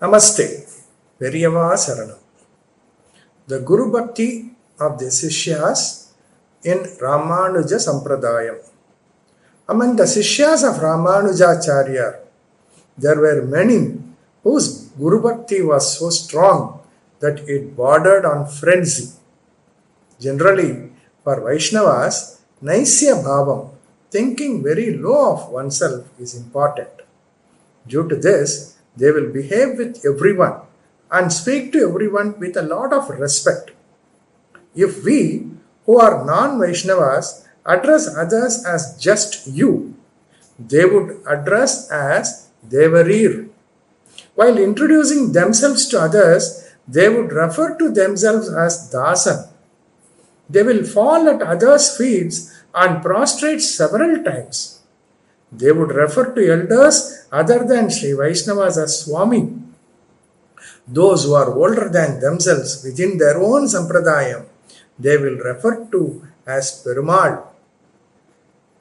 Namaste. Periyava Saranam. The Guru Bhakti of the Sishyas in Ramanuja Sampradayam. Among the Sishyas of Ramanujacharya, there were many whose Guru Bhakti was so strong that it bordered on frenzy. Generally, for Vaishnavas, Naisya Bhavam, thinking very low of oneself, is important. Due to this, they will behave with everyone and speak to everyone with a lot of respect. If we, who are non Vaishnavas, address others as just you, they would address as Devarir. While introducing themselves to others, they would refer to themselves as Dasan. They will fall at others' feet and prostrate several times. They would refer to elders other than Sri Vaishnavas as Swami. Those who are older than themselves within their own Sampradayam, they will refer to as Perumal.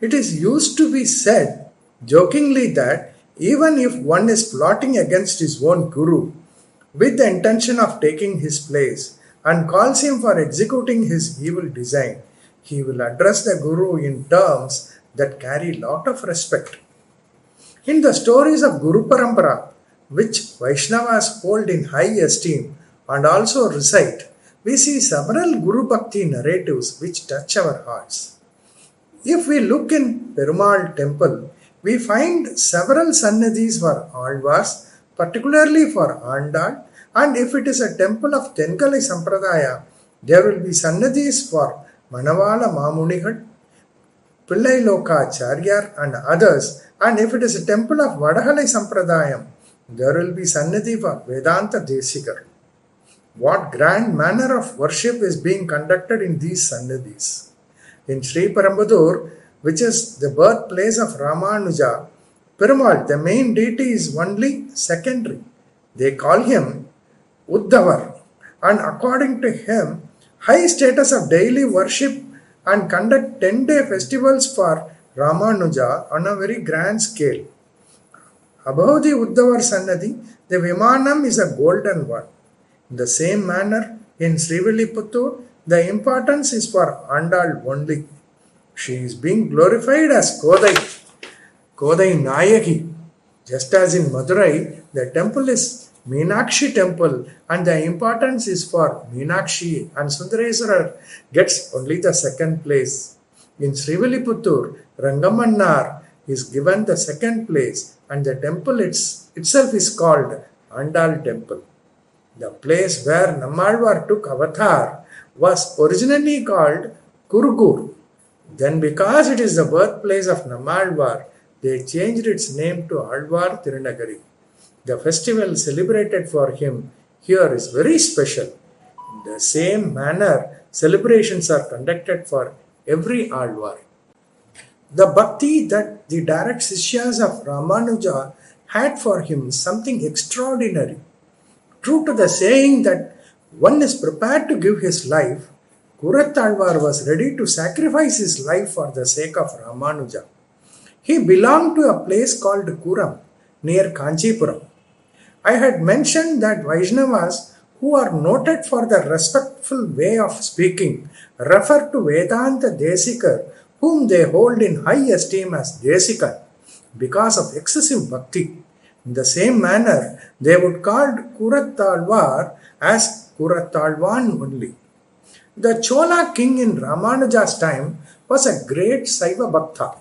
It is used to be said jokingly that even if one is plotting against his own Guru with the intention of taking his place and calls him for executing his evil design, he will address the Guru in terms that carry lot of respect. In the stories of Guru Parampara, which Vaishnavas hold in high esteem and also recite, we see several Guru Bhakti narratives which touch our hearts. If we look in Perumal temple, we find several sannadhis for Alvars, particularly for Andal, and if it is a temple of Tenkalai Sampradaya, there will be sannadhis for Manavala Mamunigal, Pillai Lokacharya and others, and if it is a temple of Vadahalai Sampradayam, there will be sannadhi for Vedanta Desikar. What grand manner of worship is being conducted in these sannadhis? In Sri Parambadur, which is the birthplace of Ramanuja, Perumal, the main deity, is only secondary. They call him Uddhavar, and according to him, high status of daily worship and conduct 10-day festivals for Ramanuja on a very grand scale. Above the Uddhavar Sannadhi, the Vimanam is a golden one. In the same manner, in Sriviliputtur, the importance is for Andal only. She is being glorified as Kodai Nayaki. Just as in Madurai, the temple is Meenakshi temple and the importance is for Meenakshi, and Sundareswarar gets only the second place. In Sriviliputtur, Rangamannar is given the second place and the temple itself is called Andal temple. The place where Nammalvar took avatar was originally called Kurugur. Then because it is the birthplace of Nammalvar, they changed its name to Alvar Tirunagari. The festival celebrated for him here is very special. In the same manner, celebrations are conducted for every Alvar. The bhakti that the direct Sishyas of Ramanuja had for him is something extraordinary. True to the saying that one is prepared to give his life, Kurattalvar was ready to sacrifice his life for the sake of Ramanuja. He belonged to a place called Kuram near Kanchipuram. I had mentioned that Vaishnavas, who are noted for their respectful way of speaking, refer to Vedanta Desikar, whom they hold in high esteem as Desikar, because of excessive bhakti. In the same manner, they would call Kurattalvar as Kurattalvan only. The Chola king in Ramanuja's time was a great Saiva Bhakta.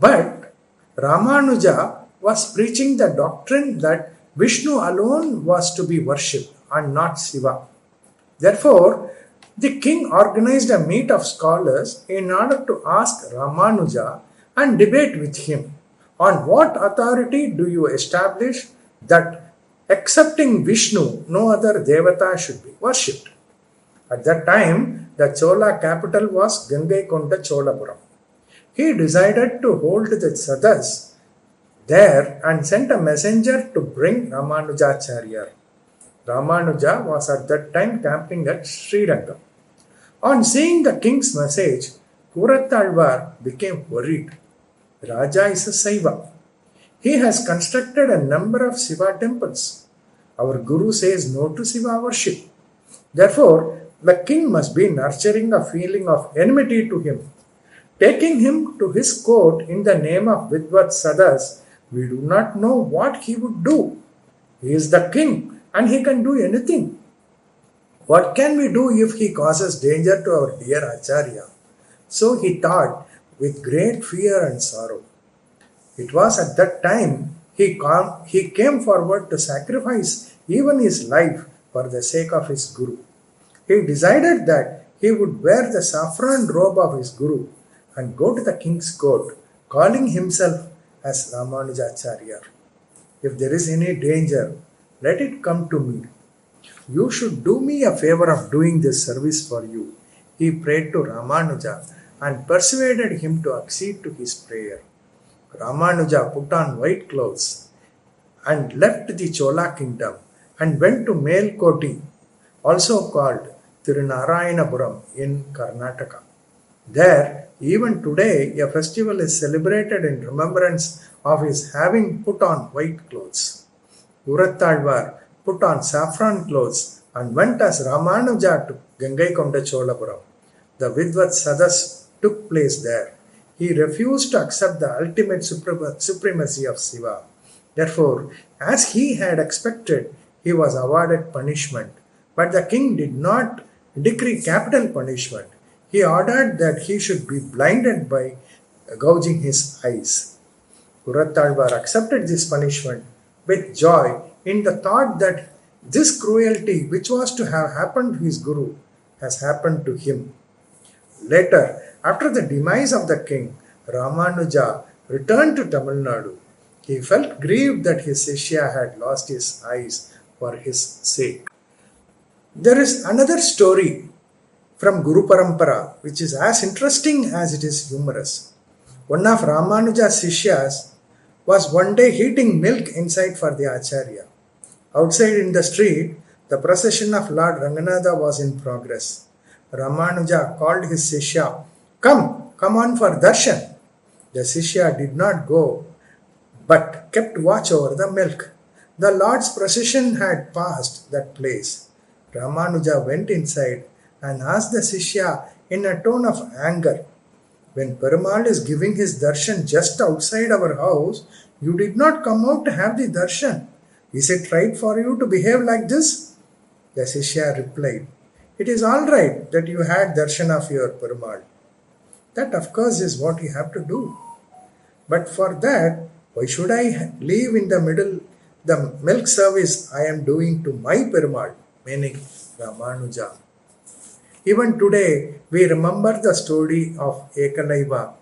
But Ramanuja was preaching the doctrine that Vishnu alone was to be worshipped and not Shiva. Therefore, the king organized a meet of scholars in order to ask Ramanuja and debate with him on what authority do you establish that excepting Vishnu, no other Devata should be worshipped. At that time, the Chola capital was Gangaikonda Cholapuram. He decided to hold the Sadas there and sent a messenger to bring Ramanujacharya. Ramanuja was at that time camping at Srirangam. On seeing the king's message, Kurattalvar became worried. Raja is a Saiva. He has constructed a number of Shiva temples. Our Guru says no to Shiva worship. Therefore, the king must be nurturing a feeling of enmity to him. Taking him to his court in the name of Vidvat Sadas, we do not know what he would do. He is the king and he can do anything. What can we do if he causes danger to our dear Acharya? So he thought with great fear and sorrow. It was at that time he came forward to sacrifice even his life for the sake of his Guru. He decided that he would wear the saffron robe of his Guru and go to the king's court, calling himself as Ramanujacharya. If there is any danger, let it come to me. You should do me a favor of doing this service for you. He prayed to Ramanuja and persuaded him to accede to his prayer. Ramanuja put on white clothes and left the Chola kingdom and went to Melkoti, also called Tirunarayanapuram in Karnataka. There, even today, a festival is celebrated in remembrance of his having put on white clothes. Urattalvar put on saffron clothes and went as Ramanuja to Gangaikonda Cholapuram. The Vidvat Sadas took place there. He refused to accept the ultimate supremacy of Shiva. Therefore, as he had expected, he was awarded punishment. But the king did not decree capital punishment. He ordered that he should be blinded by gouging his eyes. Urattalvar accepted this punishment with joy in the thought that this cruelty, which was to have happened to his Guru, has happened to him. Later, after the demise of the king, Ramanuja returned to Tamil Nadu. He felt grieved that his Shishya had lost his eyes for his sake. There is another story from Guru Parampara which is as interesting as it is humorous. One of Ramanuja's Sishyas was one day heating milk inside for the Acharya. Outside in the street, the procession of Lord Ranganatha was in progress. Ramanuja called his Sishya, come on for darshan. The Sishya did not go, but kept watch over the milk. The Lord's procession had passed that place. Ramanuja went inside and asked the Sishya in a tone of anger, when Perumal is giving his darshan just outside our house, you did not come out to have the darshan. Is it right for you to behave like this? The Sishya replied, it is all right that you had darshan of your Perumal. That of course is what you have to do. But for that, why should I leave in the middle the milk service I am doing to my Perumal, meaning Ramanuja? Even today, we remember the story of Ekalaiva,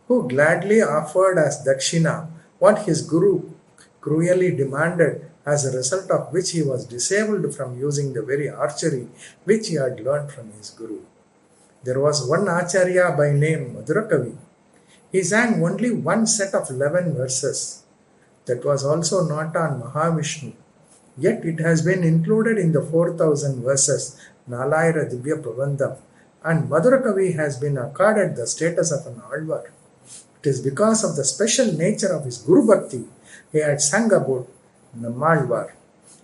who gladly offered as Dakshina what his Guru cruelly demanded, as a result of which he was disabled from using the very archery which he had learned from his Guru. There was one Acharya by name Madhurakavi. He sang only one set of 11 verses. That was also not on Mahavishnu. Yet it has been included in the 4,000 verses Nalayara Divya Prabandham, and Madhurakavi has been accorded the status of an Alvar. It is because of the special nature of his Guru Bhakti he had sung about Nammalvar.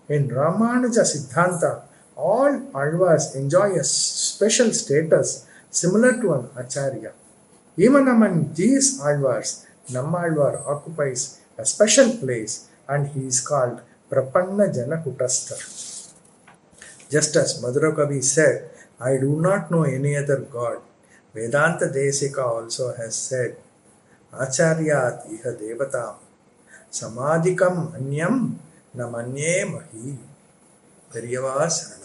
In Ramanuja Siddhanta, all Alvars enjoy a special status similar to an Acharya. Even among these Alvars, Nammalvar occupies a special place and he is called Prapanna Janakutastha. Just as Madhurakavi said, I do not know any other God. Vedanta Desika also has said, Acharyat iha devatam, samadhikam anyam namanye mahi. Periyava Saranam.